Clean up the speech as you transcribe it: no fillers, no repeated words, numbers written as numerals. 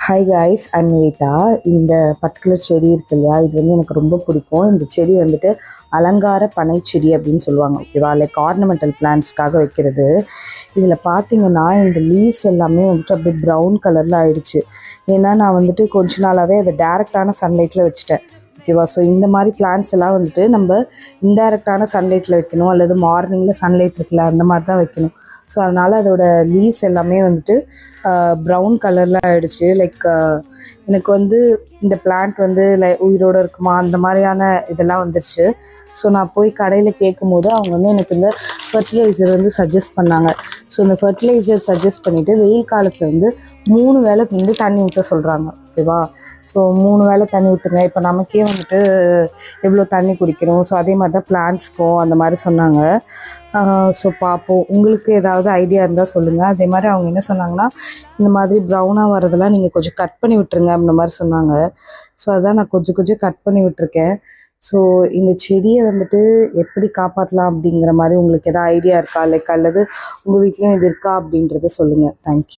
Hi guys, I'm Nivetha. இந்த particular செடி இருக்கு இல்லையா, இது வந்து எனக்கு ரொம்ப பிடிக்கும். இந்த செடி வந்துட்டு அலங்கார பனைச்செடி அப்படின்னு சொல்லுவாங்க, ஓகேவா? லைக் ஆர்னமெண்டல் பிளான்ட்ஸ்க்காக வைக்கிறது. இதில் பார்த்தீங்கன்னா இந்த லீவ்ஸ் எல்லாமே வந்துட்டு அப்படியே ப்ரௌன் கலரில் ஆயிடுச்சு. ஏன்னா நான் வந்துட்டு கொஞ்ச நாளாகவே அதை டேரெக்டான சன்லைட்டில் வச்சுட்டேன், ஓகேவா? ஸோ இந்த மாதிரி பிளான்ட்ஸ் எல்லாம் வந்துட்டு நம்ம இன்டைரக்டான சன்லைட்டில் வைக்கணும், அல்லது மார்னிங்கில் சன்லைட் இருக்குல்ல அந்த மாதிரி தான் வைக்கணும். ஸோ அதனால் அதோட லீவ்ஸ் எல்லாமே வந்துட்டு ப்ரௌன் கலரில் ஆகிடுச்சு. லைக் எனக்கு வந்து இந்த பிளான்ட் வந்து உயிரோடு இருக்குமா அந்த மாதிரியான இதெல்லாம் வந்துருச்சு. ஸோ நான் போய் கடையில் கேட்கும்போது அவங்க வந்து எனக்கு இந்த ஃபர்டிலைசர் வந்து சஜஸ்ட் பண்ணாங்க. ஸோ இந்த ஃபர்டிலைசர் சஜஸ்ட் பண்ணிவிட்டு வெயில் காலத்தில் வந்து 3 வேளை வந்து தண்ணி ஊற்ற சொல்கிறாங்க, ஓகேவா? ஸோ 3 வேளை தண்ணி ஊற்றுங்க. இப்போ நமக்கே வந்துட்டு எவ்வளோ தண்ணி குடிக்கணும், ஸோ அதே மாதிரி தான் பிளான்ட்ஸ்க்கும் அந்த மாதிரி சொன்னாங்க. ஸோ பார்ப்போம், உங்களுக்கு ஏதாவது ஐடியா இருந்தால் சொல்லுங்கள். அதே மாதிரி அவங்க என்ன சொன்னாங்கன்னா, இந்த மாதிரி ப்ரௌனாக வரதெல்லாம் நீங்கள் கொஞ்சம் கட் பண்ணி விட்டுருங்க அந்த மாதிரி சொன்னாங்க. ஸோ அதான் நான் கொஞ்சம் கொஞ்சம் கட் பண்ணி விட்டுருக்கேன். ஸோ இந்த செடியை வந்துட்டு எப்படி காப்பாற்றலாம் அப்படிங்கிற மாதிரி உங்களுக்கு எதாவது ஐடியா இருக்கா, லைக் அல்லது உங்கள் வீட்லேயும் இது இருக்கா அப்படின்றத சொல்லுங்கள். தேங்க்யூ.